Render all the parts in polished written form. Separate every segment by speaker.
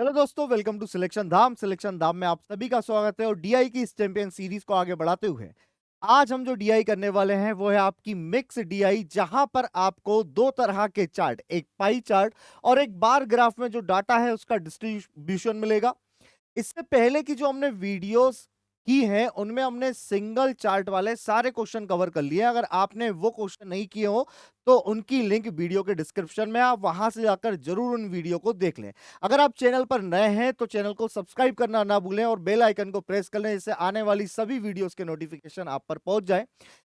Speaker 1: Hello दोस्तों, welcome to selection Dham. Selection Dham में आप सभी का स्वागत है और डीआई की इस चैंपियन सीरीज को आगे बढ़ाते हुए आज हम जो डीआई करने वाले हैं वो है आपकी मिक्स डीआई, जहां पर आपको दो तरह के चार्ट, एक पाई चार्ट और एक बार ग्राफ में जो डाटा है उसका डिस्ट्रीब्यूशन मिलेगा। इससे पहले की जो हमने वीडियोस की हैं उनमें हमने सिंगल चार्ट वाले सारे क्वेश्चन कवर कर लिए। अगर आपने वो क्वेश्चन नहीं किए हो तो उनकी लिंक वीडियो के डिस्क्रिप्शन में, आप वहां से जाकर जरूर उन वीडियो को देख लें। अगर आप चैनल पर नए हैं तो चैनल को सब्सक्राइब करना ना भूलें और बेल आइकन को प्रेस कर लें, जिससे आने वाली सभी वीडियोस के नोटिफिकेशन आप पर पहुंच जाए।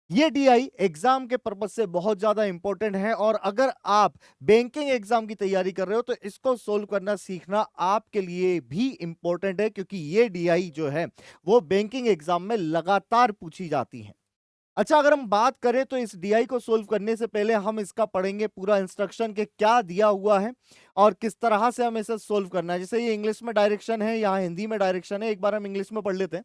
Speaker 1: ये डीआई एग्जाम के पर्पज से बहुत ज्यादा इंपॉर्टेंट है और अगर आप बैंकिंग एग्जाम की तैयारी कर रहे हो तो इसको सोल्व करना सीखना आपके लिए भी इंपॉर्टेंट है, क्योंकि ये डीआई जो है वो बैंकिंग एग्जाम में लगातार पूछी जाती है। अच्छा, अगर हम बात करें तो इस डीआई को सोल्व करने से पहले हम इसका पढ़ेंगे पूरा इंस्ट्रक्शन के क्या दिया हुआ है और किस तरह से हम इसे सोल्व करना है। जैसे ये इंग्लिश में डायरेक्शन है, यहाँ हिंदी में डायरेक्शन है, एक बार हम इंग्लिश में पढ़ लेते हैं।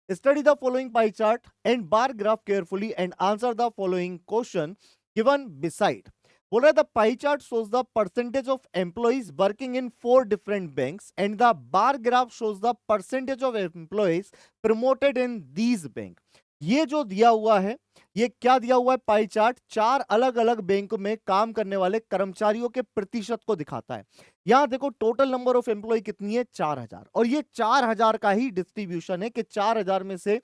Speaker 1: Study the following pie chart and bar graph carefully and answer the following question given beside. बोल रहा है the pie chart shows the percentage of employees working in 4 different banks and the bar graph shows the percentage of employees promoted in these bank. ये जो दिया हुआ है, ये क्या दिया हुआ है? पाई चार्ट चार अलग अलग बैंक में काम करने वाले कर्मचारियों के प्रतिशत को दिखाता है। यहां देखो टोटल नंबर ऑफ एम्प्लॉय कितनी है, 4000, और ये 4000 का ही डिस्ट्रीब्यूशन है कि 4000 में से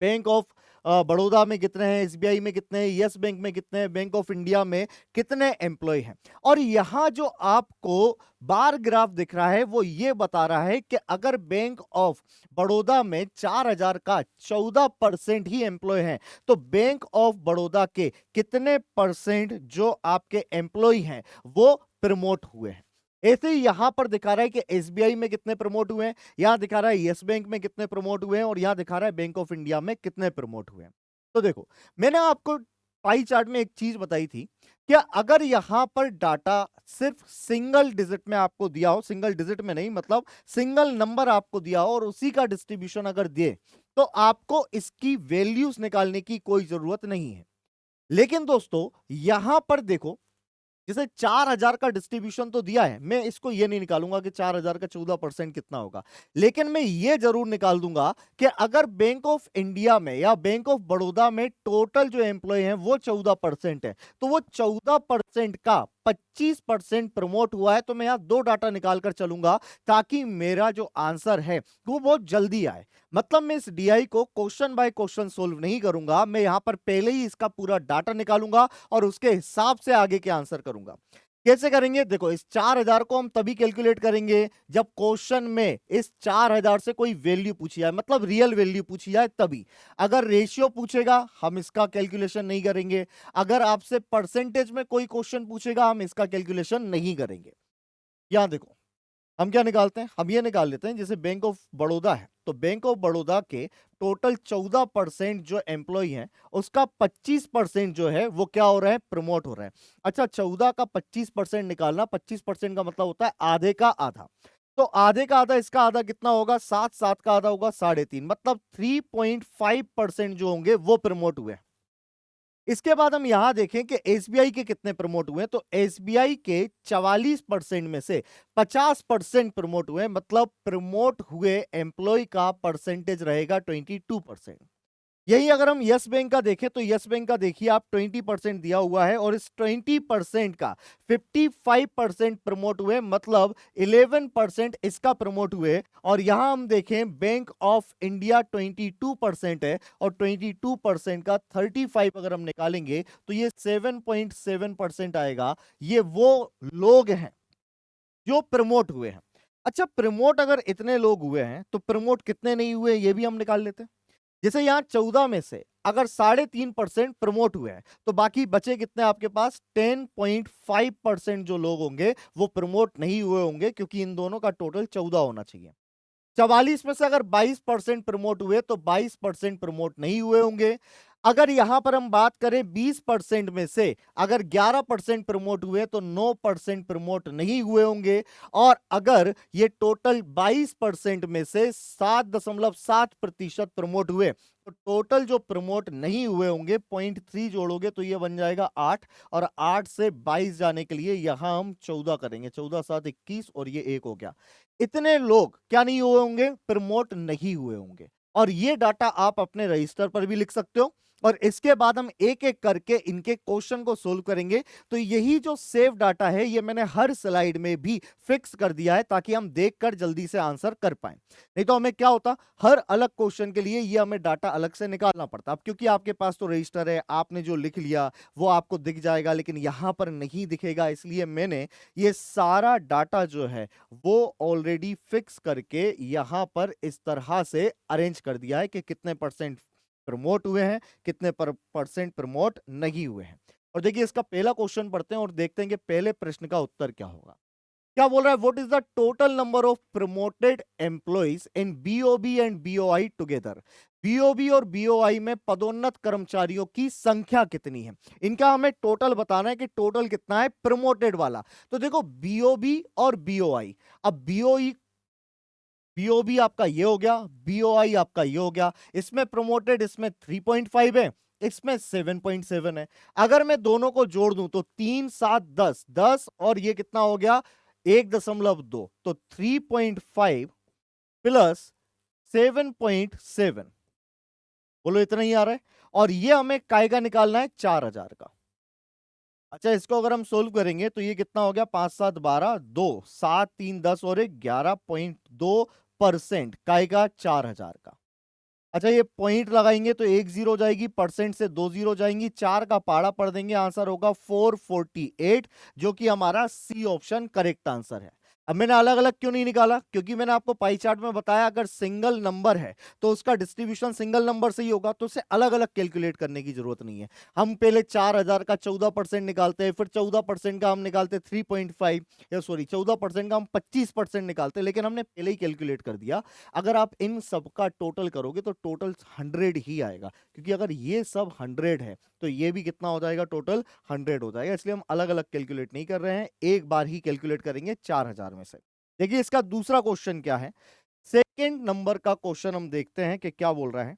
Speaker 1: बैंक ऑफ बड़ौदा में कितने हैं, एसबीआई में कितने हैं, यस बैंक में कितने हैं, बैंक ऑफ इंडिया में कितने एम्प्लॉय हैं। और यहां जो आपको बार ग्राफ दिख रहा है वो ये बता रहा है कि अगर बैंक ऑफ बड़ौदा में 4000 का 14% ही एम्प्लॉय हैं तो बैंक ऑफ बड़ौदा के कितने परसेंट जो आपके एम्प्लॉय हैं वो प्रमोट हुए हैं। ऐसे ही यहां पर दिखा रहा है कि एसबीआई में कितने प्रमोट हुए हैं, यहां दिखा रहा है यस बैंक में कितने प्रमोट हुए हैं और यहां दिखा रहा है बैंक ऑफ इंडिया में कितने प्रमोट हुए हैं। तो देखो, मैंने आपको पाई चार्ट में एक चीज बताई थी कि अगर यहां पर डाटा सिर्फ सिंगल डिजिट में आपको दिया हो, सिंगल डिजिट में नहीं मतलब सिंगल नंबर आपको दिया हो और उसी का डिस्ट्रीब्यूशन अगर दिए तो आपको इसकी वैल्यूज निकालने की कोई जरूरत नहीं है। लेकिन दोस्तों यहां पर देखो, जैसे 4000 का डिस्ट्रीब्यूशन तो दिया है, मैं इसको ये नहीं निकालूंगा कि 4000 का 14% कितना होगा, लेकिन मैं ये जरूर निकाल दूंगा कि अगर बैंक ऑफ इंडिया में या बैंक ऑफ बड़ौदा में टोटल जो एम्प्लॉय हैं वो 14% है तो वो 14% का 25% प्रमोट हुआ है। तो मैं यहां दो डाटा निकाल कर चलूंगा ताकि मेरा जो आंसर है वो बहुत जल्दी आए। मतलब मैं इस डीआई को क्वेश्चन बाय क्वेश्चन सोल्व नहीं करूंगा, मैं यहां पर पहले ही इसका पूरा डाटा निकालूंगा और उसके हिसाब से आगे के आंसर करूंगा। कैसे करेंगे? देखो, इस 4000 को हम तभी कैलकुलेट करेंगे जब क्वेश्चन में इस 4000 से कोई वैल्यू पूछी जाए, मतलब रियल वैल्यू पूछी जाए तभी। अगर रेशियो पूछेगा हम इसका कैलकुलेशन नहीं करेंगे, अगर आपसे परसेंटेज में कोई क्वेश्चन पूछेगा हम इसका कैलकुलेशन नहीं करेंगे। यहां देखो, हम क्या निकालते हैं, हम ये निकाल लेते हैं जैसे बैंक ऑफ बड़ौदा है तो बैंक ऑफ बड़ौदा के टोटल 14% जो एम्प्लॉय हैं उसका 25% जो है वो क्या हो रहा है, प्रमोट हो रहा है। अच्छा, 14 का 25% निकालना, 25% का मतलब होता है आधे का आधा। तो आधे का आधा, इसका आधा कितना होगा, 7, 7 का आधा होगा 3.5, मतलब 3.5% जो होंगे वो प्रमोट हुए। इसके बाद हम यहां देखें कि एसबीआई के कितने प्रमोट हुए, तो एसबीआई के 44% में से 50% प्रमोट हुए, मतलब प्रमोट हुए एम्प्लॉय का परसेंटेज रहेगा 22%। यही अगर हम यस बैंक का देखें तो यस बैंक का देखिए आप 20% दिया हुआ है और इस 20% का 55% प्रमोट हुए, मतलब 11% इसका प्रमोट हुए। और यहां हम देखें बैंक ऑफ इंडिया 22% है और 22% का 35 अगर हम निकालेंगे तो ये 7.7% आएगा। ये वो लोग हैं जो प्रमोट हुए हैं। अच्छा, प्रमोट अगर इतने लोग हुए हैं तो प्रमोट कितने नहीं हुए ये भी हम निकाल लेते हैं। जैसे यहां 14 में से अगर 3.5% प्रमोट हुए हैं तो बाकी बचे कितने आपके पास, 10.5% जो लोग होंगे वो प्रमोट नहीं हुए होंगे, क्योंकि इन दोनों का टोटल 14 होना चाहिए। 44 में से अगर 22% प्रमोट हुए तो 22% प्रमोट नहीं हुए होंगे। अगर यहां पर हम बात करें 20% में से अगर 11% प्रमोट हुए तो 9% प्रमोट नहीं हुए होंगे, और अगर ये टोटल 22% में से 7.7% प्रमोट हुए तो टोटल जो प्रमोट नहीं हुए होंगे 0.3 जोड़ोगे तो ये बन जाएगा 8, और 8 से 22 जाने के लिए यहां हम 14 करेंगे, 14 7 21 और ये 1 हो गया। इतने लोग क्या नहीं हुए होंगे, प्रमोट नहीं हुए होंगे। और ये डाटा आप अपने रजिस्टर पर भी लिख सकते हो, और इसके बाद हम एक एक करके इनके क्वेश्चन को सोल्व करेंगे। तो यही जो सेव डाटा है ये मैंने हर स्लाइड में भी फिक्स कर दिया है ताकि हम देखकर जल्दी से आंसर कर पाए। नहीं तो हमें क्या होता, हर अलग क्वेश्चन के लिए ये हमें डाटा अलग से निकालना पड़ता। अब क्योंकि आपके पास तो रजिस्टर है, आपने जो लिख लिया वो आपको दिख जाएगा, लेकिन यहां पर नहीं दिखेगा, इसलिए मैंने ये सारा डाटा जो है वो ऑलरेडी फिक्स करके यहां पर इस तरह से अरेंज कर दिया है कि कितने परसेंट प्रमोट हुए हैं, कितने परसेंट प्रमोट नहीं हुए हैं। और देखिए इसका पहला क्वेश्चन पढ़ते हैं और देखते हैं कि पहले प्रश्न का उत्तर क्या होगा। क्या बोल रहा है, what is the total number of promoted employees in BOB and BOI together. BOB और बीओआई में पदोन्नत कर्मचारियों की संख्या कितनी है, इनका हमें टोटल बताना है कि टोटल कितना है प्रमोटेड वाला। तो देखो बीओबी और बीओआई, अब बीओबी आपका ये हो गया, बीओआई आपका ये हो गया, इसमें प्रमोटेड इसमें 3.5 है, इसमें 7.7 है। अगर मैं दोनों को जोड़ दूं तो 3 7 10 10 और ये कितना हो गया 1.2, तो 3.5 प्लस 7.7, बोलो इतना ही आ रहा है। और ये हमें काय का निकालना है 4000 का। अच्छा इसको अगर हम सोल्व करेंगे तो ये कितना हो गया 5 7 12 2 7 3 10 और 11.2% काय का 4000 का। अच्छा ये पॉइंट लगाएंगे तो 1 जीरो हो जाएगी, परसेंट से 2 जीरो जाएंगी, 4 का पाड़ा पढ़ देंगे, आंसर होगा 448, जो कि हमारा सी ऑप्शन करेक्ट आंसर है। अब मैंने अलग अलग क्यों नहीं निकाला, क्योंकि मैंने आपको पाई चार्ट में बताया अगर सिंगल नंबर है तो उसका डिस्ट्रीब्यूशन सिंगल नंबर से ही होगा, तो उसे अलग अलग कैलकुलेट करने की जरूरत नहीं है। हम पहले 4000 का 14% निकालते हैं, फिर 14% का हम निकालते 3.5, या सॉरी 14% का हम 25% निकालते हैं, लेकिन हमने पहले ही कैलकुलेट कर दिया। अगर आप इन सब का टोटल करोगे तो टोटल 100 ही आएगा, क्योंकि अगर ये सब 100 है तो ये भी कितना हो जाएगा, टोटल 100 हो जाएगा। इसलिए हम अलग अलग कैलकुलेट नहीं कर रहे हैं, एक बार ही कैलकुलेट करेंगे 4000 में से। देखिए इसका दूसरा क्वेश्चन क्या है, सेकंड नंबर का क्वेश्चन हम देखते हैं कि क्या बोल रहा है।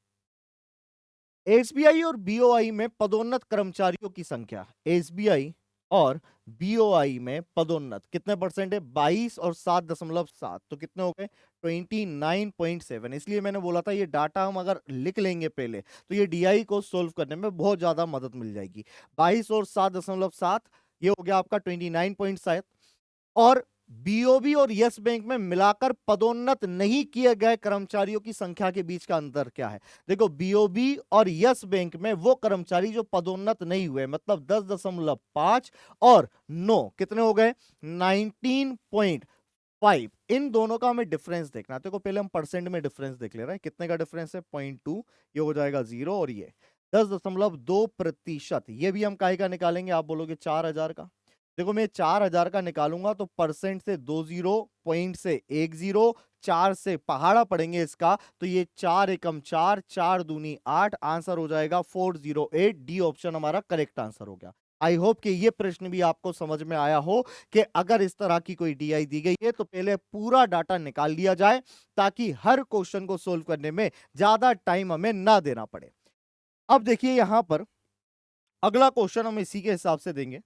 Speaker 1: एसबीआई और बीओआई में पदोन्नत कर्मचारियों की संख्या, एसबीआई और बीओआई में पदोन्नत कितने परसेंट है, 22 और 7.7, तो कितने हो गए 29.7। इसलिए मैंने बोला था ये डाटा हम अगर लिख लेंगे पहले तो ये डीआई को सोल्व करने में बहुत ज्यादा मदद मिल जाएगी। 22 और 7.7 ये हो गया आपका 29.7। और बीओबी और यस बैंक में मिलाकर पदोन्नत नहीं किए गए कर्मचारियों की संख्या के बीच का अंतर क्या है। देखो बीओबी और यस बैंक में वो कर्मचारी जो पदोन्नत नहीं हुए, मतलब 10.5 और 9 कितने हो गए 19.5, इन दोनों का हमें डिफरेंस देखना है। देखो पहले हम परसेंट में डिफरेंस देख ले रहे हैं, कितने का डिफरेंस है 0.2, ये हो जाएगा 0, और ये 10.2%, ये भी हम काहे का निकालेंगे, आप बोलोगे 4000 का। देखो मैं 4000 का निकालूंगा तो परसेंट से 2 जीरो, पॉइंट से 1 जीरो, 4 से पहाड़ा पड़ेंगे इसका, तो ये 4 एकम 4, 4 दूनी 8, आंसर हो जाएगा 408। डी ऑप्शन हमारा करेक्ट आंसर हो गया। आई होप कि ये प्रश्न भी आपको समझ में आया हो कि अगर इस तरह की कोई डीआई दी गई है तो पहले पूरा डाटा निकाल लिया जाए ताकि हर क्वेश्चन को सोल्व करने में ज्यादा टाइम हमें ना देना पड़े। अब देखिए यहां पर अगला क्वेश्चन हम इसी के हिसाब से देंगे।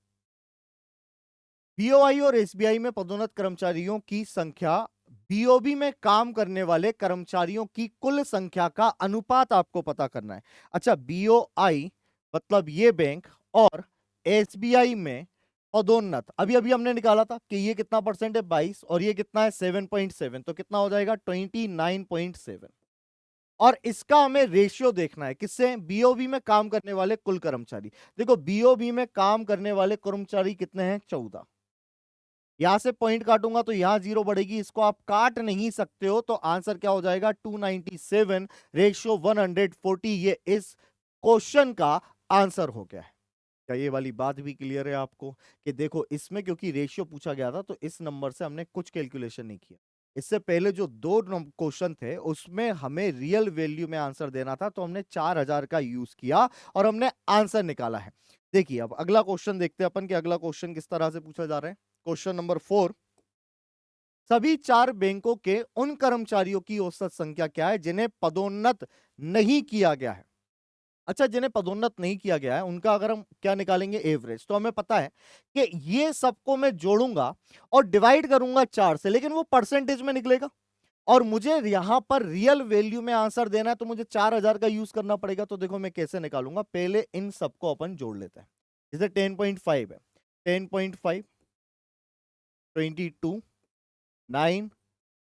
Speaker 1: बीओआई और एसबीआई में पदोन्नत कर्मचारियों की संख्या बीओबी में काम करने वाले कर्मचारियों की कुल संख्या का अनुपात आपको पता करना है। अच्छा बीओआई मतलब ये बैंक और एसबीआई में पदोन्नत अभी अभी हमने निकाला था कि ये कितना परसेंट है 22 और ये कितना है 7.7, तो कितना हो जाएगा 29.7। और इसका हमें रेशियो देखना है किससे, बीओबी में काम करने वाले कुल कर्मचारी। देखो बीओबी में काम करने वाले कर्मचारी कितने हैं 14, यहां से पॉइंट काटूंगा तो यहां जीरो बढ़ेगी, इसको आप काट नहीं सकते हो, तो आंसर क्या हो जाएगा 297 रेशियो 140, ये इस क्वेश्चन का आंसर हो गया है। क्या ये वाली बात भी क्लियर है आपको कि देखो इसमें क्योंकि रेशियो पूछा गया था तो इस नंबर से हमने कुछ कैलकुलेशन नहीं किया। इससे पहले जो 2 क्वेश्चन थे उसमें हमें रियल वैल्यू में आंसर देना था, तो हमने 4000 का यूज किया और हमने आंसर निकाला है। देखिए अब अगला क्वेश्चन देखते हैं अपन कि अगला क्वेश्चन किस तरह से पूछा जा रहा है। क्वेश्चन नंबर 4, सभी 4 बैंकों के उन कर्मचारियों की औसत संख्या क्या है जिन्हें पदोन्नत नहीं किया गया है। अच्छा, जिन्हें पदोन्नत नहीं किया गया है उनका अगर हम क्या निकालेंगे, एवरेज। तो हमें पता है कि ये सबको मैं जोड़ूंगा और डिवाइड करूंगा 4 से, लेकिन वो परसेंटेज में निकलेगा और मुझे यहां पर रियल वैल्यू में आंसर देना है, तो मुझे 4000 का यूज करना पड़ेगा। तो देखो मैं कैसे निकालूंगा, पहले इन सबको अपन जोड़ लेते हैं। जैसे 10.5 है, 10.5, 22, 9,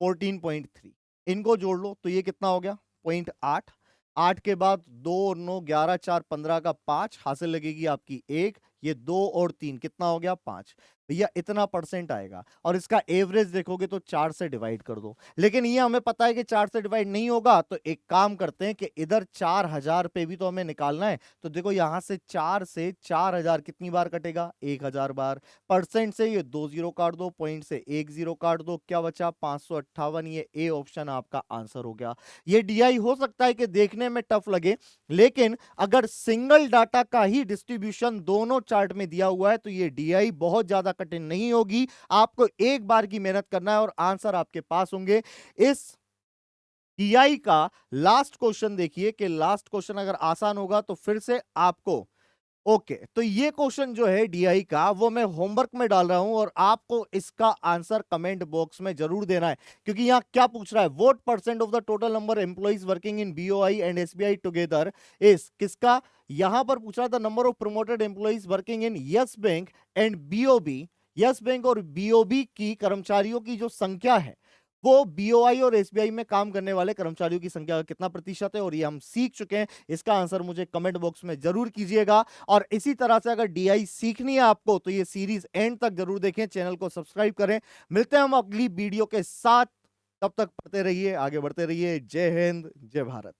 Speaker 1: 14.3, इनको जोड़ लो तो ये कितना हो गया, 0.8। 8 के बाद 2 और 9, 11, 4, 15 का 5 हासिल लगेगी आपकी 1, ये 2 और 3 कितना हो गया 5। भैया इतना परसेंट आएगा और इसका एवरेज देखोगे तो 4 से डिवाइड कर दो, लेकिन ये हमें पता है कि 4 से डिवाइड नहीं होगा। तो एक काम करते हैं कि इधर 4000 पे भी तो हमें निकालना है। तो देखो यहां से 4 से 4000 कितनी बार कटेगा, 1000 बार। परसेंट से ये 2 जीरो काट दो, पॉइंट से 1 जीरो काट दो, क्या बचा 558। ये ए ऑप्शन आपका आंसर हो गया। ये डीआई हो सकता है कि देखने में टफ लगे, लेकिन अगर सिंगल डाटा का ही डिस्ट्रीब्यूशन दोनों चार्ट में दिया हुआ है तो ये डीआई बहुत ज्यादा कठिन नहीं होगी। आपको एक बार की मेहनत करना है और आंसर आपके पास होंगे। इस डीआई का लास्ट क्वेश्चन देखिए कि लास्ट क्वेश्चन अगर आसान होगा तो फिर से आपको ओके तो ये क्वेश्चन जो है डीआई का वो मैं होमवर्क में डाल रहा हूं और आपको इसका आंसर कमेंट बॉक्स में जरूर देना है, क्योंकि यहां क्या पूछ रहा है, what percent of the total number employees working in BOI and SBI together is, किसका, यहां पर पूछ रहा था number of promoted employees working in yes bank and BOB. Yes bank और बीओबी की कर्मचारियों की जो संख्या है वो बीओआई और एसबीआई में काम करने वाले कर्मचारियों की संख्या का कितना प्रतिशत है, और ये हम सीख चुके हैं। इसका आंसर मुझे कमेंट बॉक्स में जरूर कीजिएगा। और इसी तरह से अगर डीआई सीखनी है आपको तो ये सीरीज एंड तक जरूर देखें, चैनल को सब्सक्राइब करें। मिलते हैं हम अगली वीडियो के साथ, तब तक पढ़ते रहिए, आगे बढ़ते रहिए। जय हिंद, जय भारत।